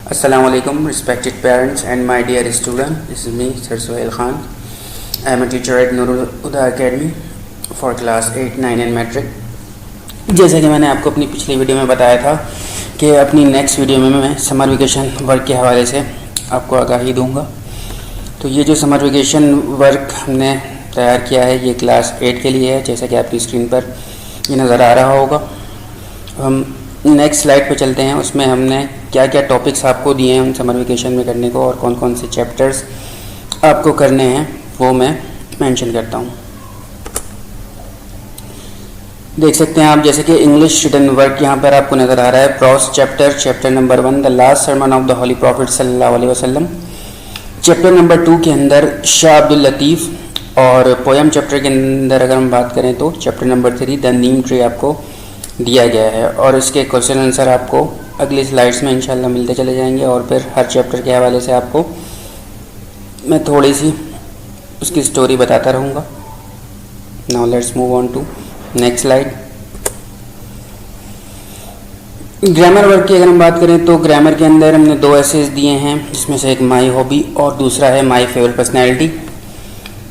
Assalamu alaikum, respected parents and my dear student. This is me, Sir Suhail Khan. I am a teacher at Nurul Huda Academy for class 8, 9 and metric. جیسا کہ میں نے آپ کو اپنی پچھلی video میں بتایا تھا کہ اپنی نیکسٹ ویڈیو میں سمر ویکیشن ورک کے حوالے سے آپ کو آگاہی دوں گا. تو یہ جو سمر ویکیشن ورک ہم نے تیار کیا ہے یہ کلاس 8 کے لیے ہے، جیسا کہ آپ کی اسکرین پر یہ نظر آ رہا ہوگا. ہم نیکسٹ سلائڈ پہ چلتے ہیں. اس میں ہم نے کیا کیا ٹاپکس آپ کو دیے ہیں ہم سمر ویکیشن میں کرنے کو اور کون کون سے چیپٹرز آپ کو کرنے ہیں وہ میں مینشن کرتا ہوں. دیکھ سکتے ہیں آپ جیسے کہ انگلش ریٹن ورک یہاں پر آپ کو نظر آ رہا ہے. Prose chapter number 1 the last sermon of the holy prophet صلی اللہ علیہ وسلم. چیپٹر نمبر 2 کے اندر شاہ عبد اللطیف. اور پویم چیپٹر کے اندر اگر ہم بات کریں تو چیپٹر نمبر 3 دا نیم ٹری آپ کو دیا گیا ہے اور اس کے کوشچن آنسر آپ کو اگلی سلائڈس میں انشاءاللہ ملتے چلے جائیں گے. اور پھر ہر چیپٹر کے حوالے سے آپ کو میں تھوڑی سی اس کی سٹوری بتاتا رہوں گا. Now let's move on to next slide. Grammar work کی اگر ہم بات کریں تو گرامر کے اندر ہم نے 2 ایسیز دیے ہیں جس میں سے ایک مائی ہابی اور دوسرا ہے مائی فیورٹ پرسنالٹی.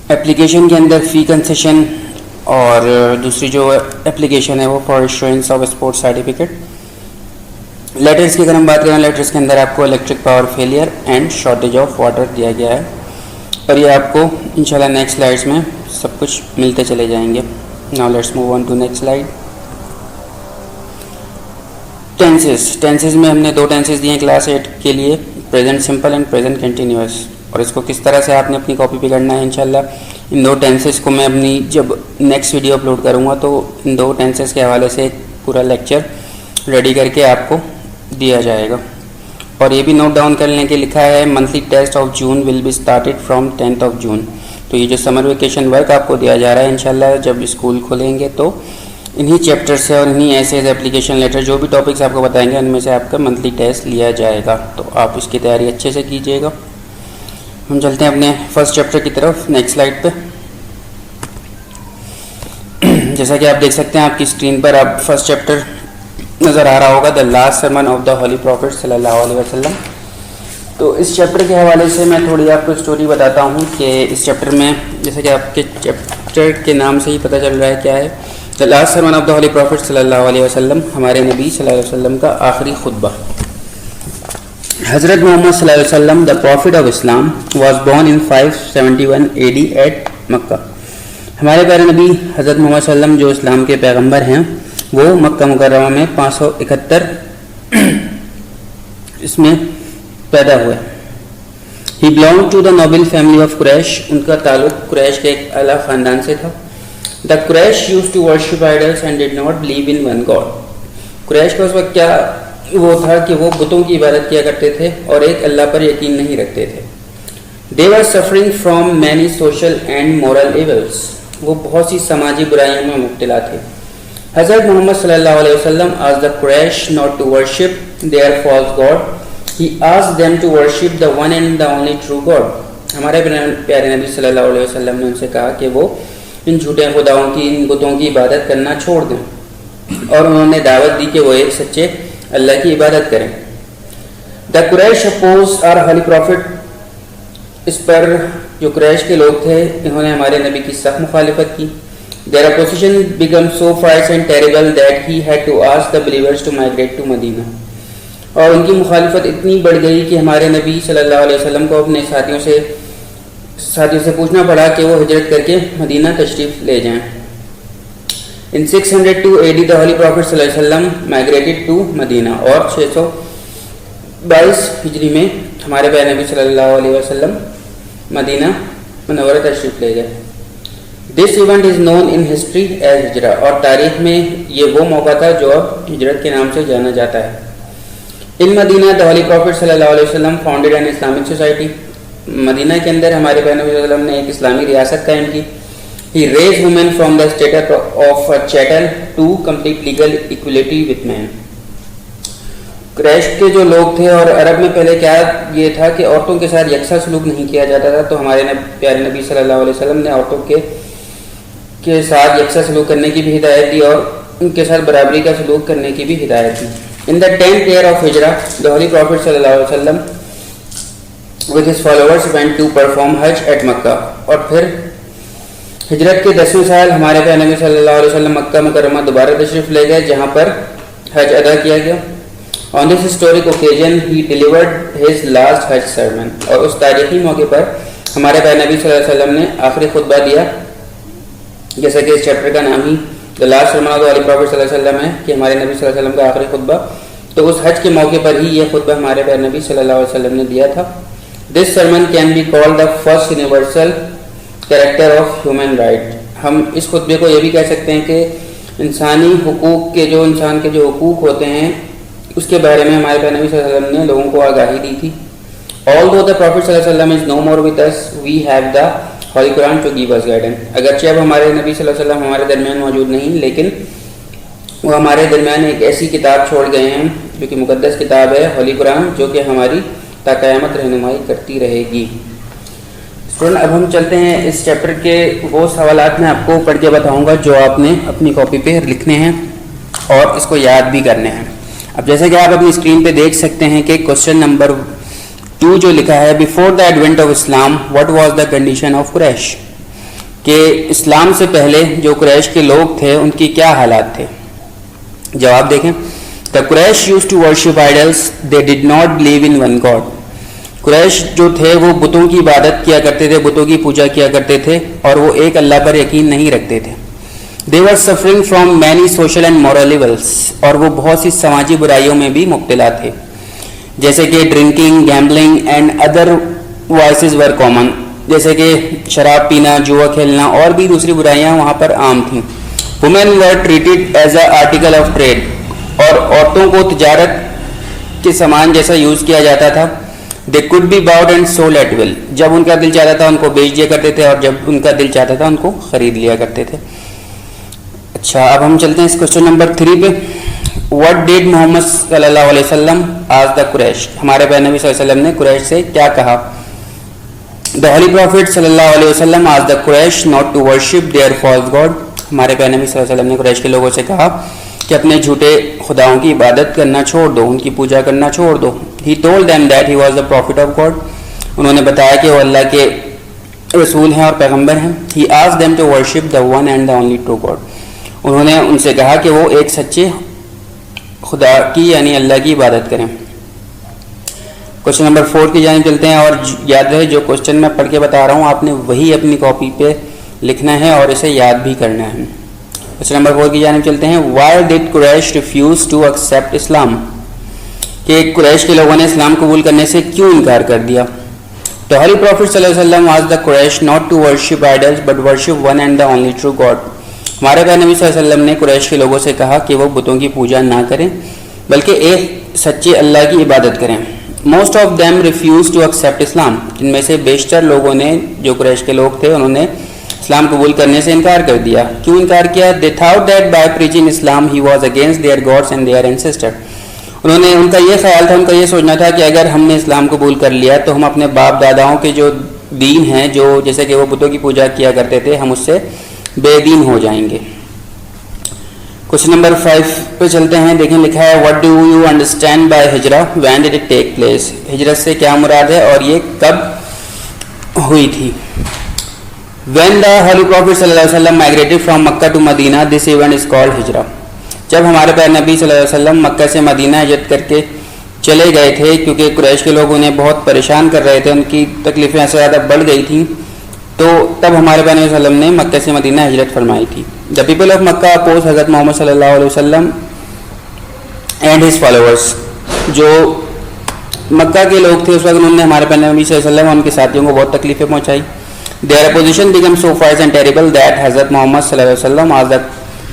اپلیکیشن کے اندر فی کنسیشن اور دوسری جو اپلیکیشن ہے وہ for assurance of support certificate. Letters کی اگر ہم بات کریں لیٹرس کے اندر آپ کو electric power failure and shortage of water دیا گیا ہے اور یہ آپ کو انشاءاللہ نیکسٹ سلائڈس میں سب کچھ ملتے چلے جائیں گے. Now let's move on to next slide. Tenses میں ہم نے 2 ٹینسز دیے ہیں کلاس 8 کے لیے، present simple and present continuous. اور اس کو کس طرح سے آپ نے اپنی کاپی پہ کرنا ہے انشاءاللہ ان 2 ٹینسز کو میں اپنی جب نیکسٹ ویڈیو اپلوڈ کروں گا تو ان 2 ٹینسز کے حوالے سے ایک پورا لیکچر ریڈی کر کے آپ کو دیا جائے گا. اور یہ بھی نوٹ ڈاؤن کرنے کے لکھا ہے monthly test of June will be started from 10th of June. تو یہ جو سمر ویکیشن ورک آپ کو دیا جا رہا ہے انشاءاللہ جب اسکول کھولیں گے تو انہی چیپٹر سے اور انہی ایسے اپلیکیشن لیٹر جو بھی ٹاپکس آپ کو بتائیں گے ان میں سے آپ کا منتھلی ٹیسٹ لیا جائے گا. تو آپ اس کی تیاری اچھے سے کیجیے گا. ہم چلتے ہیں اپنے فرسٹ چیپٹر کی طرف نیکسٹ سلائڈ پہ. جیسا کہ آپ دیکھ سکتے ہیں آپ کی اسکرین پر آپ فرسٹ چیپٹر نظر آ رہا ہوگا دا last sermon of the holy prophet صلی اللہ علیہ وسلم. تو اس چیپٹر کے حوالے سے میں تھوڑی آپ کو اسٹوری بتاتا ہوں کہ اس چیپٹر میں جیسا کہ آپ کے چیپٹر کے نام سے ہی پتہ چل رہا ہے کیا ہے. دا last sermon of the holy prophet صلی اللہ علیہ وسلم، ہمارے نبی صلی اللہ علیہ وسلم کا آخری خطبہ. حضرت محمد صلی اللہ علیہ وسلم the prophet of Islam was born in 571 AD at Mecca. ہمارے پیارے نبی حضرت محمد صلی اللہ علیہ وسلم جو اسلام کے پیغمبر ہیں وہ مکہ مکرمہ میں 571 اس میں پیدا ہوئے. He belong to the noble family of Quraish, ان کا تعلق قریش کے ایک اعلیٰ خاندان سے تھا. The Quraish use to worship idols and did not believe in one god. قریش کا اس وقت کیا وہ تھا کہ وہ بتوں کی عبادت کیا کرتے تھے اور ایک اللہ پر یقین نہیں رکھتے تھے. They were suffering from many social and moral evils, وہ بہت سی سماجی برائیوں میں مبتلا تھے. حضرت محمد صلی اللہ علیہ وسلم asked the Quraysh not to worship their false god. He asked them to worship the one and the only true God. ہمارے پیارے نبی صلی اللہ علیہ وسلم نے ان سے کہا کہ وہ ان جھوٹے خداؤں کی ان بتوں کی عبادت کرنا چھوڑ دیں اور انہوں نے دعوت دی کہ وہ ایک سچے اللہ کی عبادت کریں. The Quraysh opposed our holy prophet. اس پر جو قریش کے لوگ تھے انہوں نے ہمارے نبی کی سخت مخالفت کی. Their opposition became so fierce and terrible that he had to ask the believers to migrate to Medina. اور ان کی مخالفت اتنی بڑھ گئی کہ ہمارے نبی صلی اللہ علیہ وسلم کو اپنے ساتھیوں سے پوچھنا پڑا کہ وہ ہجرت کر کے مدینہ تشریف لے جائیں. In 602 AD the Holy Prophet صلی اللہ علیہ وسلم migrated to مدینہ اور 622 ہجری میں ہمارے پیارے نبی صلی اللہ علیہ وسلم مدینہ منورہ تشریف لے گئے. This event is known in history as ہجرہ، اور تاریخ میں یہ وہ موقع تھا جو اب ہجرت کے نام سے جانا جاتا ہے. ان مدینہ the Holy Prophet صلی اللہ علیہ وسلم founded an Islamic society. مدینہ کے اندر ہمارے پیارے نبی صلی اللہ علیہ وسلم نے ایک اسلامی ریاست قائم کی. He raised women from the status of a chattel to complete legal equality with men. قریش کے جو لوگ تھے اور عرب میں پہلے کیا یہ تھا کہ عورتوں کے ساتھ یکساں سلوک نہیں کیا جاتا تھا، تو ہمارے پیارے نبی صلی اللہ علیہ وسلم نے عورتوں کے ساتھ یکساں سلوک کرنے کی بھی ہدایت دی اور ان کے ساتھ برابری کا سلوک کرنے کی بھی ہدایت دی. In the 10th year of Hijrah, the Holy Prophet sallallahu alaihi wasallam with his followers went to perform Hajj at Makkah. اور پھر ہجرت کے 10ویں سال ہمارے پیارے نبی صلی اللہ علیہ وسلم مکہ مکرمہ دوبارہ تشریف لے گئے جہاں پر حج ادا کیا گیا. On this historic occasion he delivered his last Hajj sermon. اور اس تاریخی موقع پر ہمارے پیارے نبی صلی اللہ علیہ وسلم نے آخری خطبہ دیا, جیسا کہ اس چیپٹر کا نام ہی The last sermon of the Holy Prophet صلی اللہ علیہ وسلم ہے کہ ہمارے نبی صلی اللہ علیہ وسلم کا آخری خطبہ. تو اس حج کے موقع پر ہی یہ خطبہ ہمارے پیارے نبی صلی اللہ علیہ وسلم نے دیا تھا. This sermon can be called the first universal character of human right. ہم اس خطبے کو یہ بھی کہہ سکتے ہیں کہ انسانی حقوق کے انسان کے جو حقوق ہوتے ہیں اس کے بارے میں ہمارے پیارے نبی صلی اللہ علیہ وسلم نے لوگوں کو آگاہی دی تھی. Although the Prophet صلی اللہ علیہ وسلم is no more with us, we have the Holy Quran to give us guidance. اگرچہ اب ہمارے نبی صلی اللہ علیہ وسلم ہمارے درمیان موجود نہیں, لیکن وہ ہمارے درمیان ایک ایسی کتاب چھوڑ گئے ہیں جو کہ مقدس کتاب ہے, ہولی قرآن, جو کہ ہماری تا قیامت رہنمائی کرتی رہے گی. اسٹوڈنٹ, اب ہم چلتے ہیں اس چیپٹر کے وہ سوالات میں آپ کو پڑھ کے بتاؤں گا جو آپ نے اپنی کاپی پہ لکھنے ہیں اور اس کو یاد بھی کرنے ہیں. اب جیسے کہ آپ اپنی اسکرین پہ دیکھ سکتے ہیں کہ کوشچن نمبر 2 جو لکھا ہے, before the advent of Islam what was the condition of Quraish, کہ اسلام سے پہلے جو قریش کے لوگ تھے ان کی کیا حالات تھے. جواب دیکھیں. The Quraysh used to worship idols. They did not believe in one God. قریش جو تھے وہ بتوں کی عبادت کیا کرتے تھے, بتوں کی پوجا کیا کرتے تھے اور وہ ایک اللہ پر یقین نہیں رکھتے تھے. They were suffering from many social and moral evils. اور وہ بہت سی سماجی برائیوں میں بھی مبتلا تھے, جیسے کہ drinking, gambling and other voices were common, جیسے کہ شراب پینا, جوا کھیلنا اور بھی دوسری برائیاں وہاں پر عام تھیں. Women were treated as an article of trade. اور عورتوں کو تجارت کے سامان جیسا یوز کیا جاتا تھا. They could be bought and sold at will. جب ان کا دل چاہتا تھا ان کو بیچ دیا کرتے تھے اور جب ان کا دل چاہتا تھا ان کو خرید لیا کرتے تھے. اچھا, اب ہم چلتے ہیں اس کوشچن نمبر 3 پہ. What did محمد صلی اللہ علیہ وسلم ask the Quraysh, ہمارے پیارے نبی صلی اللہ علیہ وسلم نے قریش سے کیا کہا. The Holy Prophet صلی اللہ علیہ وسلم asked the Quraysh not to worship their false god. ہمارے پیارے نبی صلی اللہ علیہ وسلم نے قریش کے لوگوں سے کہا کہ اپنے جھوٹے خداؤں کی عبادت کرنا چھوڑ دو, ان کی پوجا کرنا چھوڑ دو. He told them that he was the prophet of God. انہوں نے بتایا کہ وہ اللہ کے رسول ہیں اور پیغمبر ہیں. He asked them to worship the one and the only true God. انہوں نے ان سے کہا کہ وہ ایک سچے خدا کی یعنی اللہ کی عبادت کریں. کوشچن نمبر 4 کی جانب چلتے ہیں, اور یاد رہے جو کوشچن میں پڑھ کے بتا رہا ہوں آپ نے وہی اپنی کاپی پہ لکھنا ہے اور اسے یاد بھی کرنا ہے. کوشچن نمبر 4 کی جانب چلتے ہیں. Why did Quraysh refuse to accept Islam, کہ قریش کے لوگوں نے اسلام قبول کرنے سے کیوں انکار کر دیا. The Holy Prophet صلی اللہ علیہ وسلم asked the Quraysh not to worship idols but worship one and the only true God. ہمارے پیارے نبی صلی اللہ علیہ وسلم نے قریش کے لوگوں سے کہا کہ وہ بتوں کی پوجا نہ کریں بلکہ ایک سچے اللہ کی عبادت کریں. Most of them refused to accept Islam. ان میں سے بیشتر لوگوں نے جو قریش کے لوگ تھے انہوں نے اسلام قبول کرنے سے انکار کر دیا. کیوں انکار کیا؟ They thought that by preaching Islam he was against their gods and their ancestors. ان کا یہ خیال تھا, ان کا یہ سوچنا تھا کہ اگر ہم نے اسلام قبول کر لیا تو ہم اپنے باپ داداؤں کے جو دین ہیں, جو جیسے کہ وہ بتوں کی پوجا کیا کرتے تھے, ہم اس سے بے دین ہو جائیں گے. کوشچن نمبر 5 پہ چلتے ہیں. دیکھیں لکھا ہے What do you understand by ہجرہ, when did it take place. ہجرت سے کیا مراد ہے اور یہ کب ہوئی تھی. When the Holy Prophet صلی اللہ علیہ وسلم migrated from Makkah to Medina, this event is called ہجرہ. جب ہمارے پیارے نبی صلی اللہ علیہ وسلم مکہ سے مدینہ ہجرت کر کے چلے گئے تھے, کیونکہ قریش کے لوگ انہیں بہت پریشان کر رہے تھے, ان کی تکلیفیں ایسے زیادہ بڑھ گئی تھیں, تو تب ہمارے پیارے نبی صلی اللہ علیہ وسلم نے مکہ سے مدینہ ہجرت فرمائی تھی. The people of Makkah opposed حضرت محمد صلی اللہ علیہ وسلم and his followers. جو مکہ کے لوگ تھے اس وقت انہوں نے ہمارے پیارے نبی صلی اللہ علیہ وسلم اور ان کے ساتھیوں کو بہت تکلیفیں پہنچائی. Their opposition became so fierce and terrible that حضرت محمد صلی اللہ علیہ وسلم asked the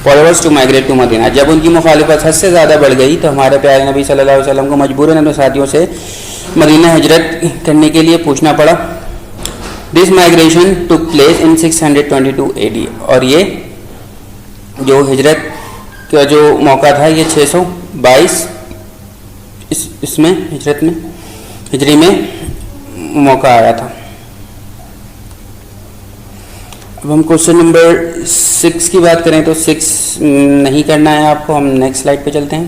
followers to migrate to Medina. جب ان کی مخالفت حد سے زیادہ بڑھ گئی تو ہمارے پیارے نبی صلی اللہ علیہ وسلم کو مجبوراً اپنے ساتھیوں سے مدینہ ہجرت کرنے کے لیے پوچھنا پڑا. This migration took place in 622 AD. اور یہ جو ہجرت کا جو موقع تھا یہ 622 اس میں ہجرت میں ہجری میں موقع آیا تھا. اب ہم کوشچن نمبر 6 کی بات کریں تو 6 نہیں کرنا ہے آپ کو, ہم نیکسٹ سلائڈ پہ چلتے ہیں.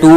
2